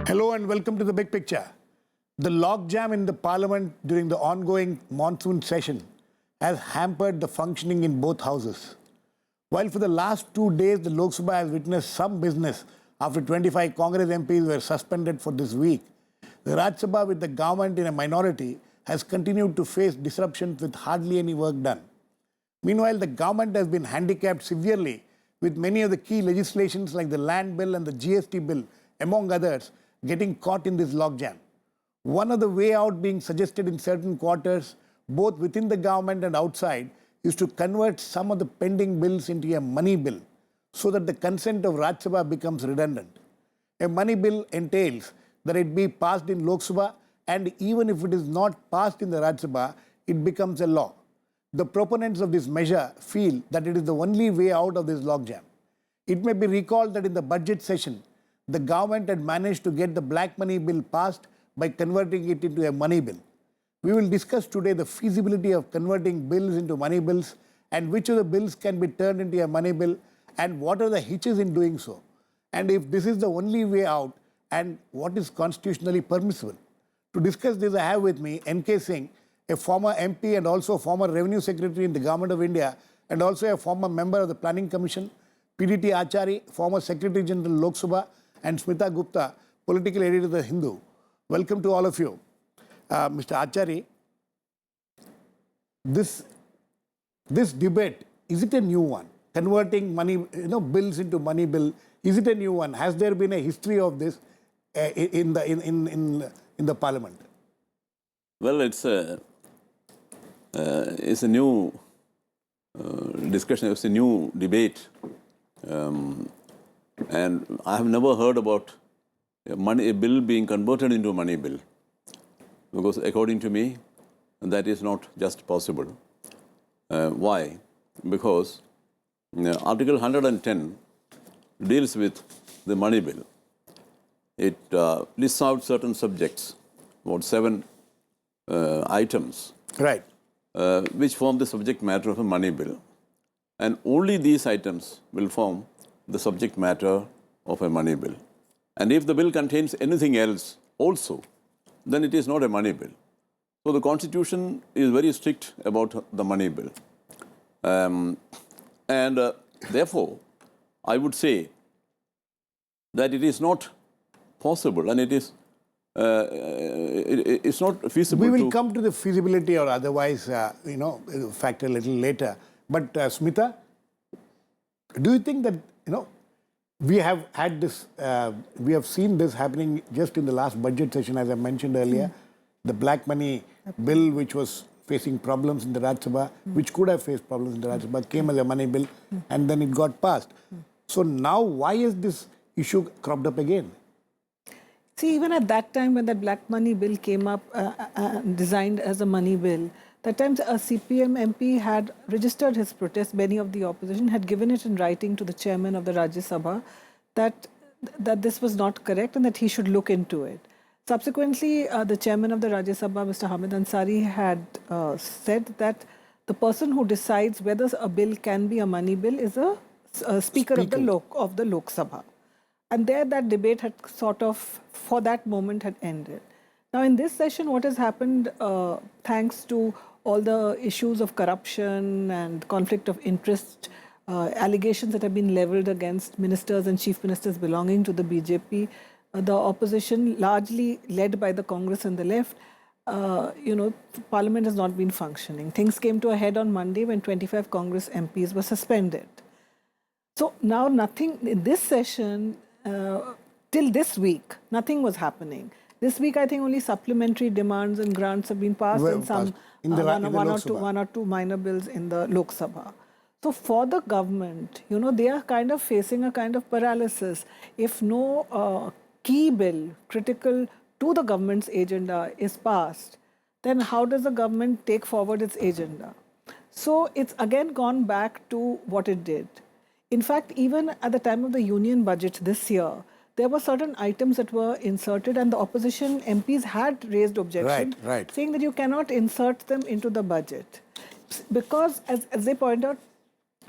Hello and welcome to the big picture. The logjam in the parliament during the ongoing monsoon session has hampered the functioning in both houses. While for the last 2 days the Lok Sabha has witnessed some business after 25 Congress MPs were suspended for this week, the Rajya Sabha with the government in a minority has continued to face disruptions with hardly any work done. Meanwhile, the government has been handicapped severely with many of the key legislations like the land bill and the GST bill, among others, getting caught in this logjam. One of the way out being suggested in certain quarters, both within the government and outside, is to convert some of the pending bills into a money bill so that the consent of Rajya Sabha becomes redundant. A money bill entails that it be passed in Lok Sabha, and even if it is not passed in the Rajya Sabha, it becomes a law. The proponents of this measure feel that it is the only way out of this logjam. It may be recalled that in the budget session, the government had managed to get the black money bill passed by converting it into a money bill. We will discuss today the feasibility of converting bills into money bills and which of the bills can be turned into a money bill and what are the hitches in doing so. And if this is the only way out and what is constitutionally permissible. To discuss this, I have with me N.K.Singh, a former MP and also former Revenue Secretary in the Government of India and also a former member of the Planning Commission, P.D.T.Achary, former Secretary General Lok Sabha, and Smita Gupta, political editor of The Hindu. Welcome to all of you. Mr. Achary, this debate, is it a new one? Converting money, bills into money bill, is it a new one? Has there been a history of this in the parliament? Well, it's a new discussion. It's a new debate, and I have never heard about a bill being converted into a money bill, because according to me, that is not just possible. Why? Because Article 110 deals with the money bill. It lists out certain subjects, about 7 items, right, which form the subject matter of a money bill. And only these items will form the subject matter of a money bill. And if the bill contains anything else also, then it is not a money bill. So the Constitution is very strict about the money bill. Therefore, I would say that it is not possible and it's not feasible. We will come to the feasibility or otherwise, factor a little later. But Smita, do you think that, we have had this, we have seen this happening just in the last budget session, as I mentioned earlier, the black money bill, which was facing problems in the Rajya Sabha, which could have faced problems in the Rajya Sabha, came as a money bill, and then it got passed. So now, why is this issue cropped up again? See, even at that time when that black money bill came up, designed as a money bill, that time a CPM MP had registered his protest. Many of the opposition had given it in writing to the chairman of the Rajya Sabha that this was not correct and that he should look into it. Subsequently, the chairman of the Rajya Sabha, Mr. Hamid Ansari, had said that the person who decides whether a bill can be a money bill is a speaker of the Lok Sabha. And there that debate had sort of, for that moment, had ended. Now in this session, what has happened, thanks to all the issues of corruption and conflict of interest, allegations that have been leveled against ministers and chief ministers belonging to the BJP, the opposition, largely led by the Congress and the left, Parliament has not been functioning. Things came to a head on Monday when 25 Congress MPs were suspended. So now nothing, in this session, till this week, nothing was happening. This week, I think only supplementary demands and grants have been passed and some one or two minor bills in the Lok Sabha. So for the government, they are kind of facing a kind of paralysis. If no key bill critical to the government's agenda is passed, then how does the government take forward its agenda? So it's again gone back to what it did. In fact, even at the time of the union budget this year, there were certain items that were inserted and the opposition MPs had raised objections, saying that you cannot insert them into the budget. Because, as they point out,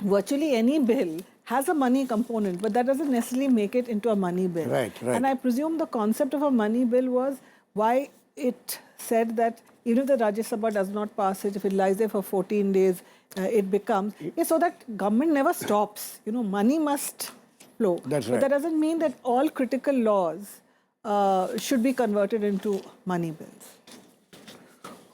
virtually any bill has a money component, but that doesn't necessarily make it into a money bill. Right, right. And I presume the concept of a money bill was why it said that even if the Rajya Sabha does not pass it, if it lies there for 14 days, it becomes, so that government never stops. Money must flow. That's But right. that doesn't mean that all critical laws should be converted into money bills.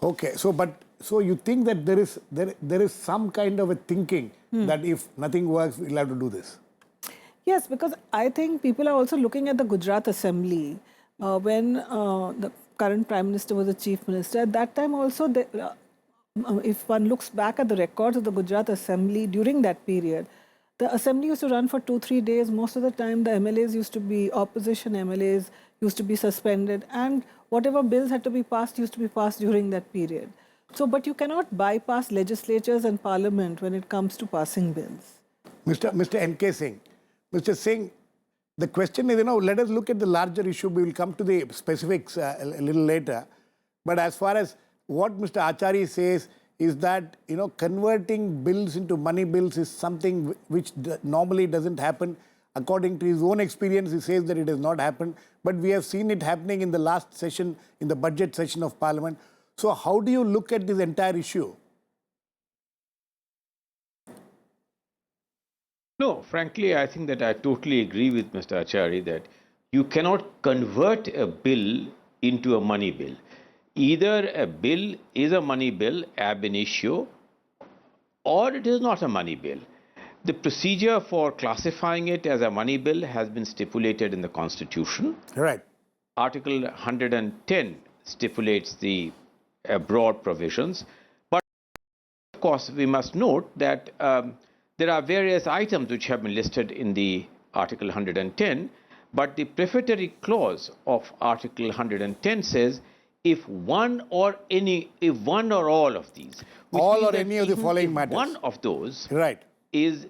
Okay, so you think that there is some kind of a thinking that if nothing works, we'll have to do this. Yes, because I think people are also looking at the Gujarat Assembly when the current Prime Minister was the Chief Minister. At that time also, if one looks back at the records of the Gujarat Assembly during that period, the Assembly used to run for 2-3 days. Most of the time, the MLAs used to be, opposition MLAs used to be suspended, and whatever bills had to be passed used to be passed during that period. So, but you cannot bypass legislatures and parliament when it comes to passing bills. Mr. N.K.Singh, Mr. Singh, the question is, let us look at the larger issue. We will come to the specifics a little later. But as far as what Mr. Achary says is that, converting bills into money bills is something which normally doesn't happen. According to his own experience, he says that it has not happened. But we have seen it happening in the last session, in the budget session of Parliament. So how do you look at this entire issue? No, frankly, I think that I totally agree with Mr. Achary that you cannot convert a bill into a money bill. Either a bill is a money bill ab initio, or it is not a money bill. The procedure for classifying it as a money bill has been stipulated in the Constitution. Right. Article 110 stipulates the broad provisions. But of course, we must note that there are various items which have been listed in the Article 110, but the prefatory clause of Article 110 says if one or all of these, all or any of the following matters. One of those, right, is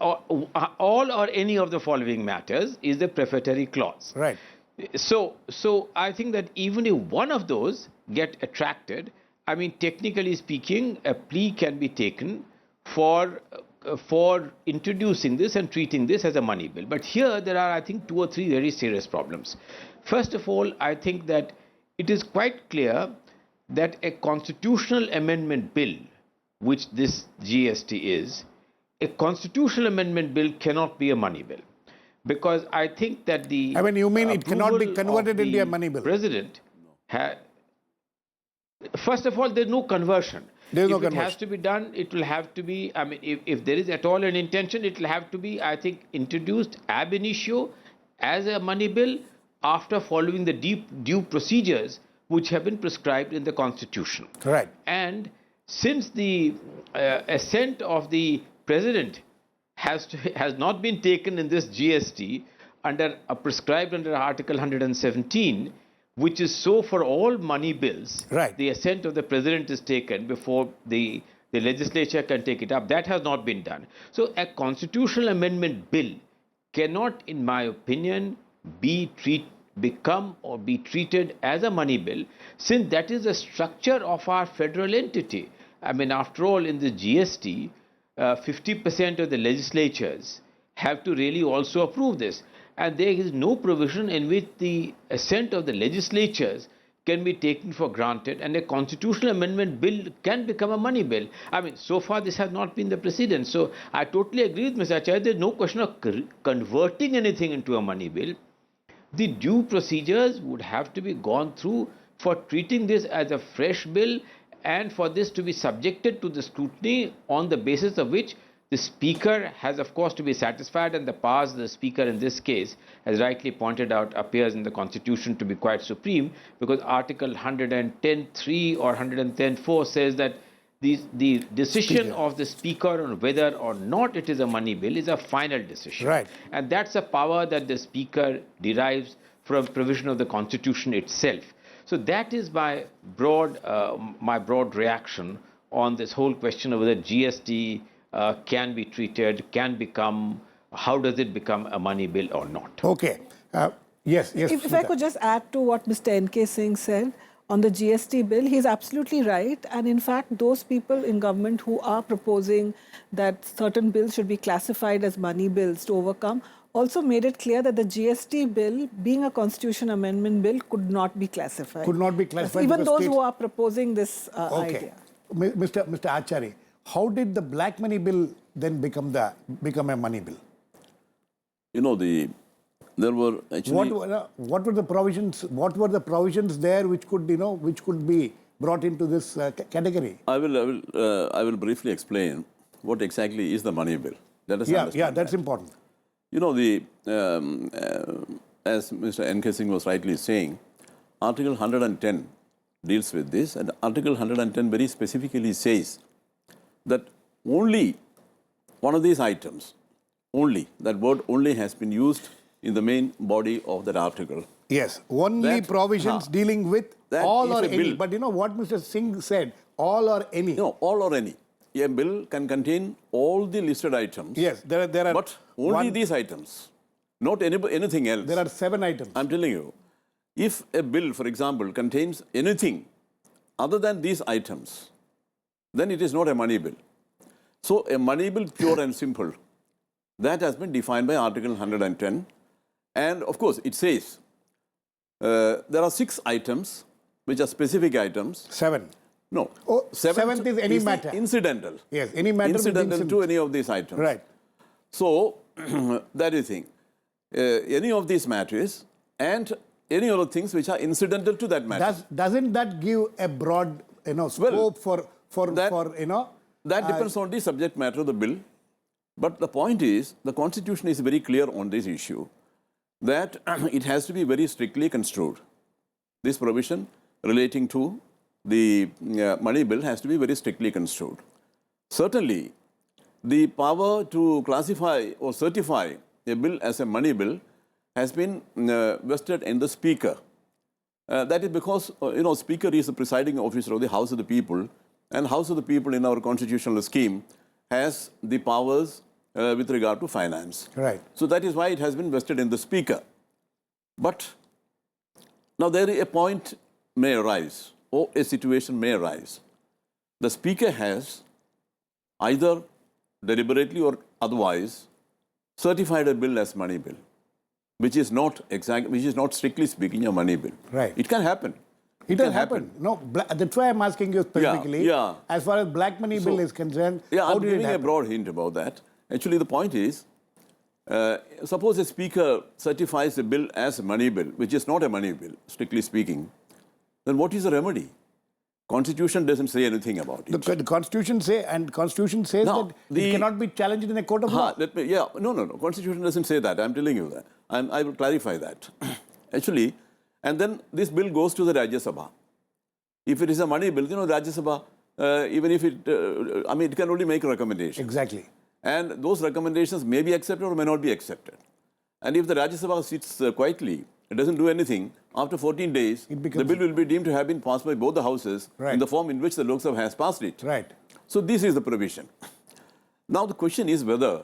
all or any of the following matters is the prefatory clause. Right. So I think that even if one of those get attracted, I mean, technically speaking, a plea can be taken for introducing this and treating this as a money bill. But here there are, I think, 2 or 3 very serious problems. First of all, I think that it is quite clear that a constitutional amendment bill, which this GST is, a constitutional amendment bill cannot be a money bill. Because I think that the you mean it cannot be converted into a money bill? President, first of all, there's no conversion. If it has to be done, it will have to be, I mean, if there is at all an intention, it will have to be, I think, introduced ab initio as a money bill after following the due procedures which have been prescribed in the Constitution. Correct. And since the assent of the President has not been taken in this GST prescribed under Article 117, which is so for all money bills, right, the assent of the President is taken before the legislature can take it up. That has not been done. So a constitutional amendment bill cannot, in my opinion, be treated as a money bill, since that is the structure of our federal entity. I mean, after all, in the GST, 50% of the legislatures have to really also approve this. And there is no provision in which the assent of the legislatures can be taken for granted, and a constitutional amendment bill can become a money bill. I mean, so far this has not been the precedent. So I totally agree with Mr. Achary. There is no question of converting anything into a money bill. The due procedures would have to be gone through for treating this as a fresh bill, and for this to be subjected to the scrutiny on the basis of which the Speaker has, of course, to be satisfied, and the powers of the Speaker in this case, as rightly pointed out, appears in the Constitution to be quite supreme, because Article 110.3 or 110.4 says that the decision of the Speaker on whether or not it is a money bill is a final decision. Right. And that's a power that the Speaker derives from provision of the Constitution itself. So that is my broad reaction on this whole question of whether GST can be treated, how does it become a money bill or not? Okay. Yes. If I could just add to what Mr. N.K. Singh said, on the GST bill, he's absolutely right. And in fact, those people in government who are proposing that certain bills should be classified as money bills to overcome also made it clear that the GST bill, being a constitution amendment bill, could not be classified. Could not be classified. Even those states... who are proposing this idea. Mr. Achary, how did the black money bill then become a money bill? You know, there were actually... What were the provisions? What were the provisions there which could be brought into this category? I will briefly explain what exactly is the money bill. Let us understand that's important. You know, as Mr. N.K.Singh was rightly saying, Article 110 deals with this, and Article 110 very specifically says that only one of these items, that word only has been used in the main body of that article. Yes, only provisions dealing with all or any. Bill. But you know what Mr. Singh said, all or any. No, all or any. A bill can contain all the listed items. Yes, there are. But only these items, not anything else. There are 7 items. I'm telling you, if a bill, for example, contains anything other than these items, then it is not a money bill. So a money bill, pure and simple, that has been defined by Article 110. And of course, it says there are 6 items which are specific items. 7. No. Oh, seventh is any matter. Incidental. Yes, any matter. Incidental to any of these items. Right. So, that is the thing. Any of these matters and any other things which are incidental to that matter. Doesn't that give a broad, scope for That depends on the subject matter of the bill. But the point is, the Constitution is very clear on this issue, that it has to be very strictly construed. This provision relating to the money bill has to be very strictly construed. Certainly, the power to classify or certify a bill as a money bill has been vested in the Speaker. That is because, Speaker is the presiding officer of the House of the People, and House of the People in our constitutional scheme has the powers with regard to finance. Right. So that is why it has been vested in the Speaker. But now there a point may arise, or a situation may arise. The Speaker has either deliberately or otherwise certified a bill as money bill, which is not strictly speaking a money bill. Right. It can happen. It can happen. No, that's why I'm asking you specifically. Yeah. As far as black money bill is concerned, I'm giving a broad hint about that. Actually, the point is, suppose a Speaker certifies a bill as a money bill, which is not a money bill, strictly speaking, then what is the remedy? Constitution doesn't say anything about it. The Constitution says that it cannot be challenged in a court of law. No. Constitution doesn't say that. I'm telling you that. I will clarify that. Actually, and then this bill goes to the Rajya Sabha. If it is a money bill, Rajya Sabha, even if it can only make a recommendation. Exactly. And those recommendations may be accepted or may not be accepted. And if the Rajya Sabha sits quietly, it doesn't do anything, after 14 days, the bill will be deemed to have been passed by both the houses in the form in which the Lok Sabha has passed it. Right. So this is the provision. Now the question is whether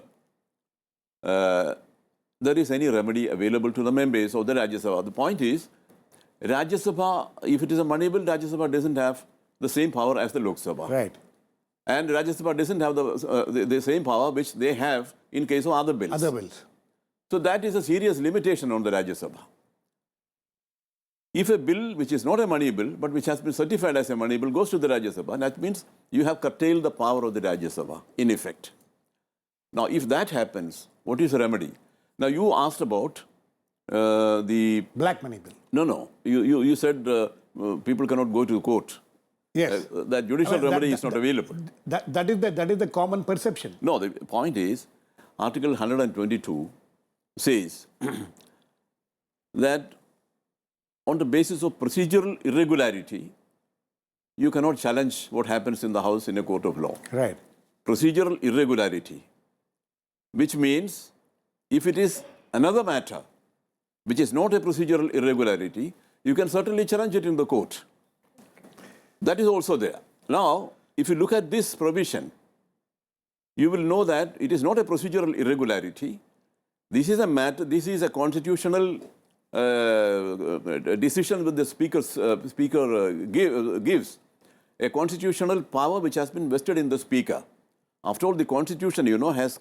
there is any remedy available to the members of the Rajya Sabha. The point is, Rajya Sabha, if it is a money bill, Rajya Sabha doesn't have the same power as the Lok Sabha. Right. And Rajya Sabha doesn't have the same power which they have in case of other bills. So that is a serious limitation on the Rajya Sabha. If a bill which is not a money bill, but which has been certified as a money bill, goes to the Rajya Sabha, that means you have curtailed the power of the Rajya Sabha, in effect. Now, if that happens, what is the remedy? Now, you asked about the... black money bill. No. You said people cannot go to court. Yes. That judicial remedy is not available. That is the common perception. No, the point is, Article 122 says that on the basis of procedural irregularity, you cannot challenge what happens in the House in a court of law. Right. Procedural irregularity, which means if it is another matter which is not a procedural irregularity, you can certainly challenge it in the court. That is also there. Now, if you look at this provision, you will know that it is not a procedural irregularity. This is a matter, this is a constitutional decision with the speaker gives a constitutional power which has been vested in the speaker. After all, the constitution, you know, has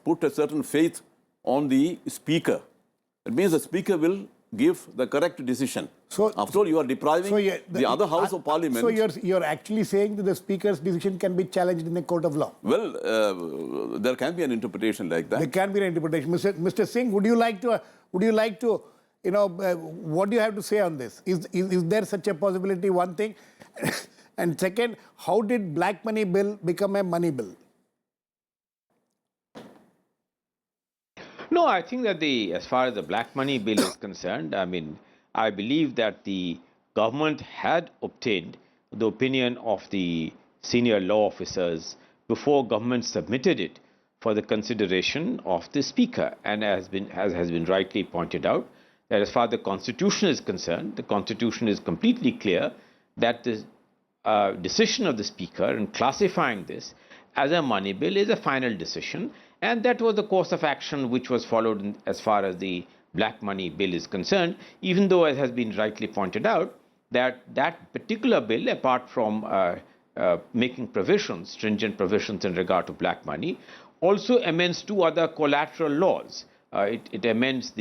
put a certain faith on the speaker. It means the speaker will give the correct decision. So, after all, you are depriving the other house of parliament. So you're actually saying that the speaker's decision can be challenged in a court of law? Well, there can be an interpretation like that. There can be an interpretation. Mr. Singh, would you like to, you know, what do you have to say on this? Is there such a possibility, one thing? And second, how did black money bill become a money bill? No, I think that as far as the black money bill is concerned, I mean, I believe that the government had obtained the opinion of the senior law officers before government submitted it for the consideration of the speaker. And as has been rightly pointed out, that as far as the constitution is concerned, the constitution is completely clear that the decision of the speaker in classifying this as a money bill is a final decision, and that was the course of action which was followed as far as the black money bill is concerned, even though, as has been rightly pointed out, that particular bill, apart from making provisions, stringent provisions in regard to black money, also amends two other collateral laws. It amends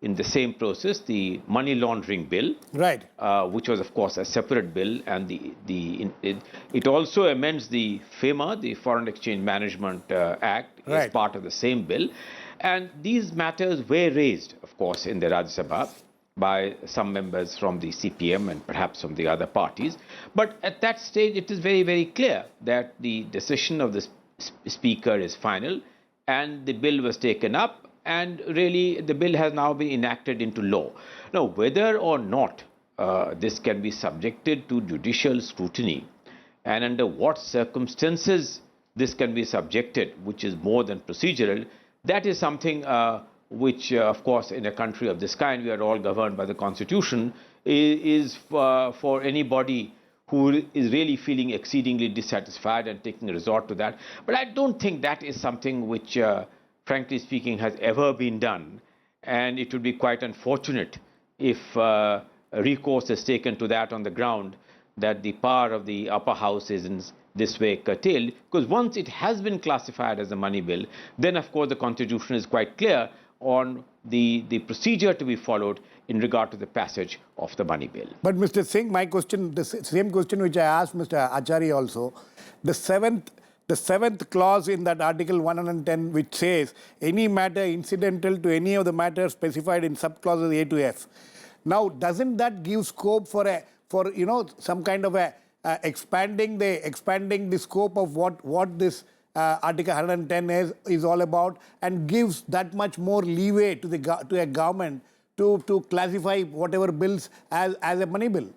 in the same process, the money laundering bill, right, which was, of course, a separate bill, and it also amends the FEMA, the Foreign Exchange Management Act, right, as part of the same bill. And these matters were raised, of course, in the Rajya Sabha by some members from the CPM and perhaps from the other parties. But at that stage, it is very, very clear that the decision of the Speaker is final, and the bill was taken up, and really the bill has now been enacted into law. Now, whether or not this can be subjected to judicial scrutiny, and under what circumstances this can be subjected, which is more than procedural, that is something which, of course, in a country of this kind, we are all governed by the Constitution, is for anybody who is really feeling exceedingly dissatisfied and taking a resort to that. But I don't think that is something which, frankly speaking, has ever been done. And it would be quite unfortunate if a recourse is taken to that on the ground that the power of the upper house is in this way curtailed. Because once it has been classified as a money bill, then, of course, the Constitution is quite clear on the procedure to be followed in regard to the passage of the money bill. But Mr. Singh, my question, the same question which I asked Mr. Achary also, the seventh clause in that Article 110, which says any matter incidental to any of the matters specified in subclauses A to F. Now, doesn't that give scope for you know, some kind of a expanding the scope of what this Article 110 is all about, and gives that much more leeway to a government to classify whatever bills as a money bill?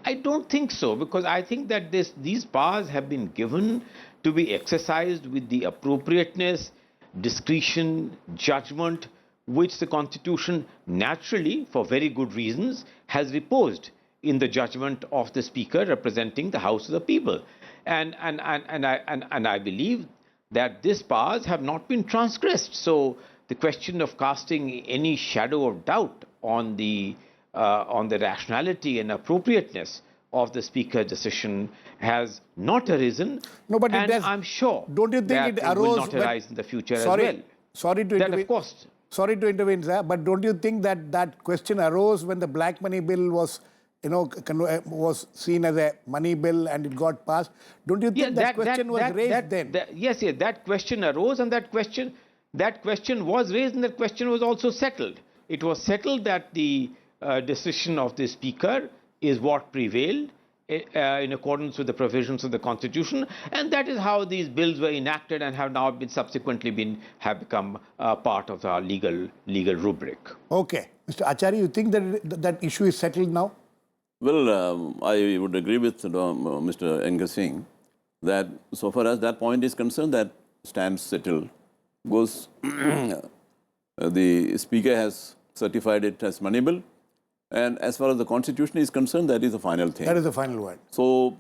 I don't think so, because I think that these powers have been given to be exercised with the appropriateness, discretion, judgment, which the Constitution naturally, for very good reasons, has reposed in the judgment of the Speaker representing the House of the people. And I believe that these powers have not been transgressed. So the question of casting any shadow of doubt on the rationality and appropriateness of the Speaker's decision has not arisen. No, but and it does. I'm sure Don't you think that it arose? will not arise in the future as well. Sorry to That, intervene. of course. Sorry to intervene, sir, but don't you think that question arose when the black money bill was, you know, was seen as a money bill and it got passed? Don't you think that question was raised then? Yes, that question arose, and that question was raised, and that question was also settled. It was settled that the decision of the Speaker is what prevailed in accordance with the provisions of the Constitution, and that is how these bills were enacted and have now been subsequently have become part of our legal rubric. Okay, Mr. Achary, you think that issue is settled now? Well, I would agree with Mr. N.K.Singh that so far as that point is concerned, that stands settled, because the Speaker has certified it as money bill. And as far as the Constitution is concerned, that is the final thing. That is the final word. So,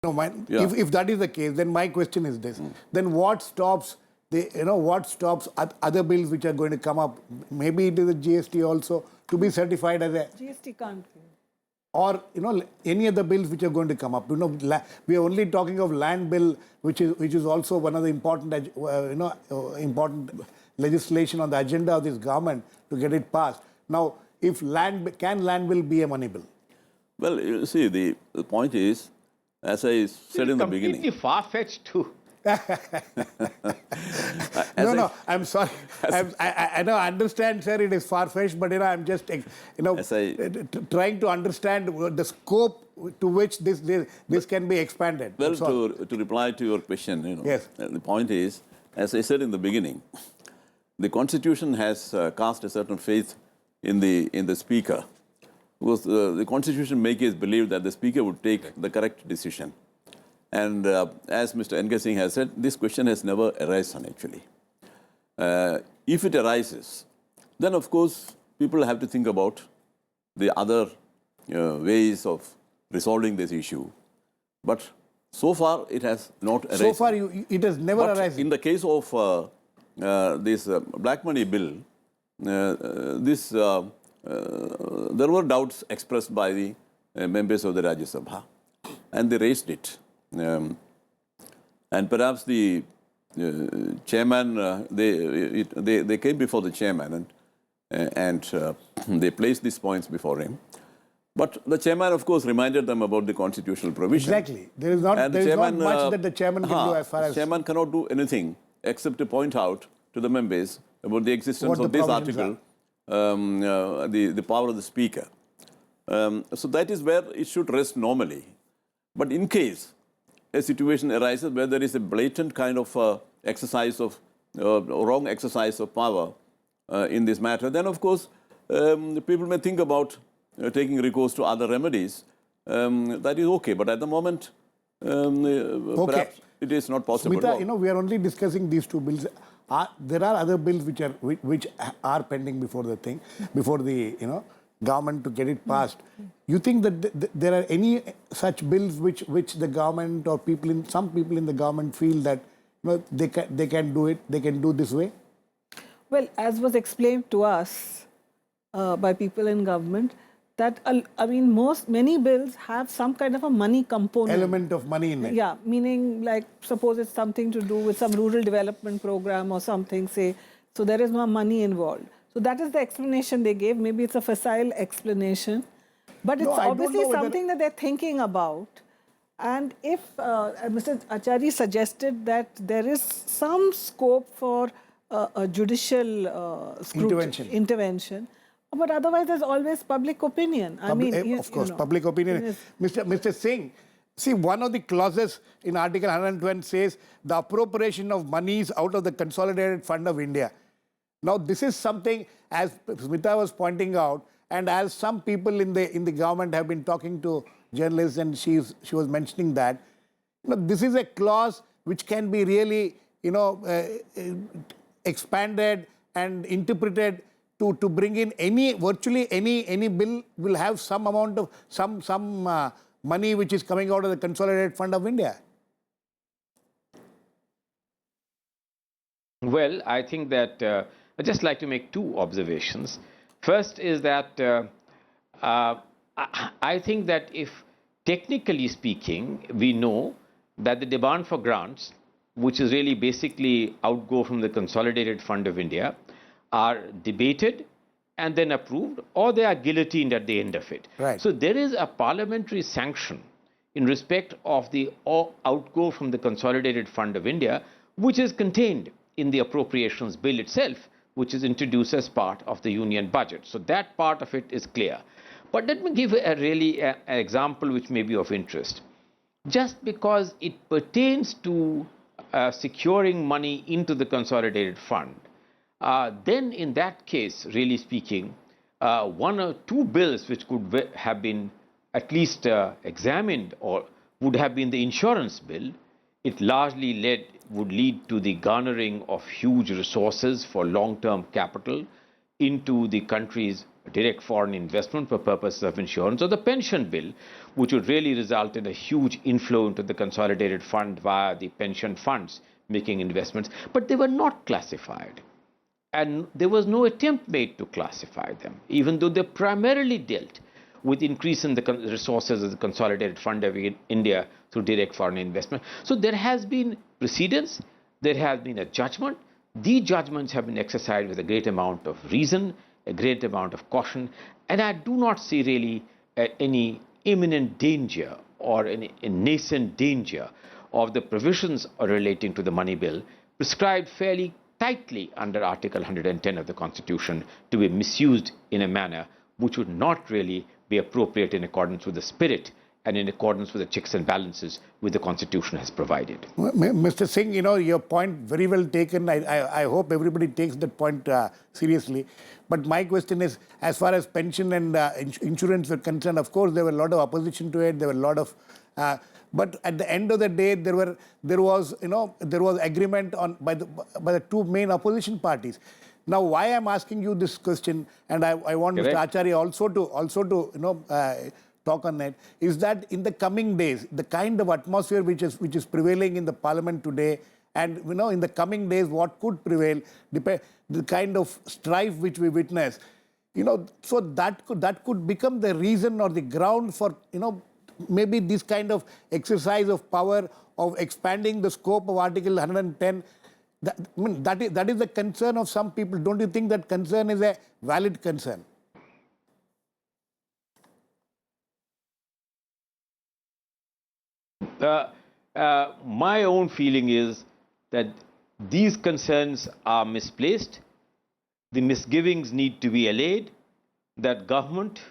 no, if that is the case, then my question is this. Then what stops what stops other bills which are going to come up? Maybe it is a GST also to be certified as a, GST can't be. or any other bills which are going to come up. We are only talking of land bill, which is also one of the important important legislation on the agenda of this government to get it passed. Now, if can land bill be a money bill? Well, you see, the point is, as I said in the beginning. Completely far-fetched too. I'm sorry. I understand, sir, it is far-fetched, but I'm just, trying to understand the scope to which this can be expanded. Well, to reply to your question, yes. The point is, as I said in the beginning, the Constitution has cast a certain faith in the Speaker, because the Constitution makers believe that the Speaker would take the correct decision. And as Mr. N.K.Singh has said, this question has never arisen actually. If it arises, then of course people have to think about the other ways of resolving this issue. But so far it has not arisen. So far it has never arisen. In the case of this black money bill, there were doubts expressed by the members of the Rajya Sabha, and they raised it. And perhaps the chairman, they came before the chairman and they placed these points before him. But the chairman, of course, reminded them about the constitutional provision. Exactly. There is not much that the chairman can do as far as... The chairman cannot do anything except to point out to the members about the existence of this article, the power of the Speaker. So that is where it should rest normally. But in case a situation arises where there is a blatant kind of exercise of, wrong exercise of power in this matter, then of course people may think about taking recourse to other remedies. That is okay, but at the moment, perhaps it is not possible. Smita, we are only discussing these two bills. There are other bills which are pending before the government to get it passed. You think that there are any such bills which the government or some people in the government feel that they can do it, they can do this way? Well, as was explained to us by people in government, that many bills have some kind of a money component. Element of money in it. Yeah, meaning like suppose it's something to do with some rural development program or something, say, so there is no money involved. So that is the explanation they gave. Maybe it's a facile explanation, but it's obviously something that they're thinking about. And if Mr. Achary suggested that there is some scope for a judicial intervention, but otherwise there's always public opinion. Of course, public opinion. Mr. Singh, see, one of the clauses in Article 120 says the appropriation of monies out of the Consolidated Fund of India. Now, this is something, as Smita was pointing out, and as some people in the government have been talking to journalists, and she was mentioning that, this is a clause which can be really, expanded and interpreted to bring in virtually any bill will have some amount of some money which is coming out of the Consolidated Fund of India. Well, I think that I'd just like to make two observations. First is that I think that if technically speaking, we know that the demand for grants, which is really basically outgo from the Consolidated Fund of India, are debated and then approved, or they are guillotined at the end of it. Right. So there is a parliamentary sanction in respect of the outgo from the Consolidated Fund of India, which is contained in the appropriations bill itself, which is introduced as part of the union budget. So that part of it is clear. But let me give an example which may be of interest. Just because it pertains to securing money into the Consolidated Fund, then in that case, really speaking, one or two bills which could have been at least examined or would have been the insurance bill, it largely would lead to the garnering of huge resources for long-term capital into the country's direct foreign investment for purposes of insurance, or the pension bill, which would really result in a huge inflow into the Consolidated Fund via the pension funds making investments, but they were not classified. And there was no attempt made to classify them, even though they primarily dealt with increasing the resources of the consolidated fund of India through direct foreign investment. So there has been precedence, there has been a judgment. These judgments have been exercised with a great amount of reason, a great amount of caution, and I do not see really any imminent danger or any nascent danger of the provisions relating to the money bill prescribed fairly tightly under Article 110 of the Constitution to be misused in a manner which would not really be appropriate in accordance with the spirit and in accordance with the checks and balances which the Constitution has provided. Mr. Singh, your point very well taken. I hope everybody takes that point seriously. But my question is, as far as pension and insurance are concerned, of course, there were a lot of opposition to it. There were a lot of... but at the end of the day, there was agreement on by the two main opposition parties. Now, why I'm asking you this question, and I want Correct. Mr. Achary also to talk on it, is that in the coming days, the kind of atmosphere which is prevailing in the parliament today, and in the coming days, what could prevail, the kind of strife which we witness, so that could become the reason or the ground for maybe this kind of exercise of power of expanding the scope of Article 110. That is the concern of some people. Don't you think that concern is a valid concern? My own feeling is that these concerns are misplaced. The misgivings need to be allayed. That government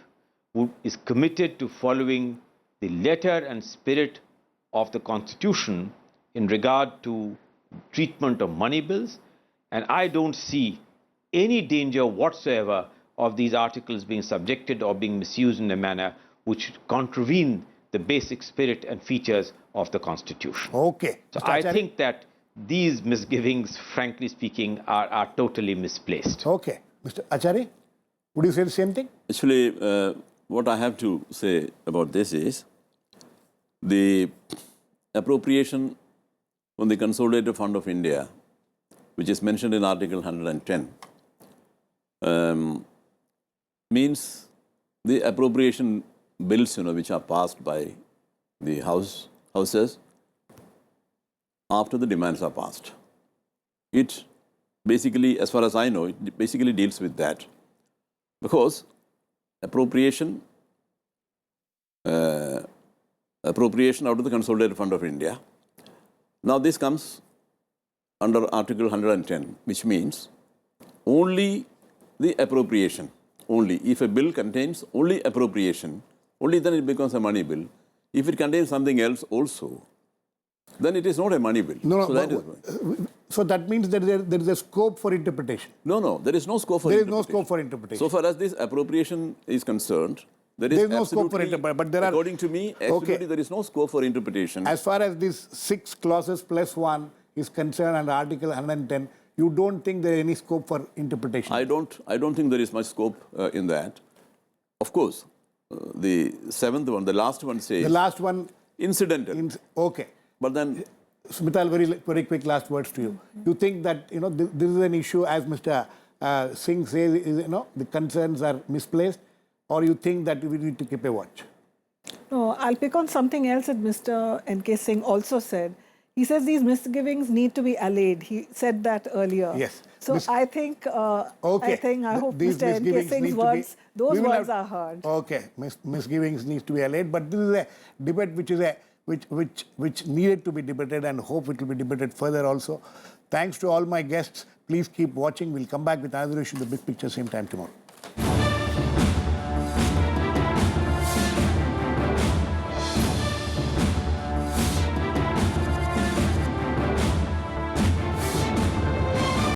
is committed to following the letter and spirit of the Constitution in regard to treatment of money bills, and I don't see any danger whatsoever of these articles being subjected or being misused in a manner which contravene the basic spirit and features of the Constitution. Okay. So Mr. I Achary? think that these misgivings, frankly speaking, are totally misplaced. Okay. Mr. Achary, would you say the same thing? Actually, what I have to say about this is the appropriation from the Consolidated Fund of India, which is mentioned in Article 110, means the appropriation bills, which are passed by the houses after the demands are passed. It basically, as far as I know, it basically deals with that, because appropriation out of the Consolidated Fund of India. Now this comes under Article 110, which means only the appropriation, only. If a bill contains only appropriation, only then it becomes a money bill. If it contains something else also, then it is not a money bill. No, So, so that means that there is a scope for interpretation. no, there is no scope for There is interpretation. no scope for interpretation. So far as this appropriation is concerned, there is no scope for absolutely, interpretation. But there are, according to me, absolutely there is no scope for interpretation. As far as these 6 clauses plus 1 is concerned under Article 110, you don't think there is any scope for interpretation? I don't think there is much scope in that. Of course, the 7th one, the last one says... The last one... Incidental. Okay. But then... Smita, very quick last words to you. You think that, this is an issue, as Mr. Singh says, the concerns are misplaced, or you think that we need to keep a watch? No, I'll pick on something else that Mr. N.K.Singh also said. He says these misgivings need to be allayed. He said that earlier. Yes. So I think, I hope Mr. N.K.Singh's words, those words are heard. Okay. Misgivings need to be allayed, but this is a debate which needed to be debated, and hope it will be debated further also. Thanks to all my guests. Please keep watching. We'll come back with another issue, The Big Picture, same time tomorrow.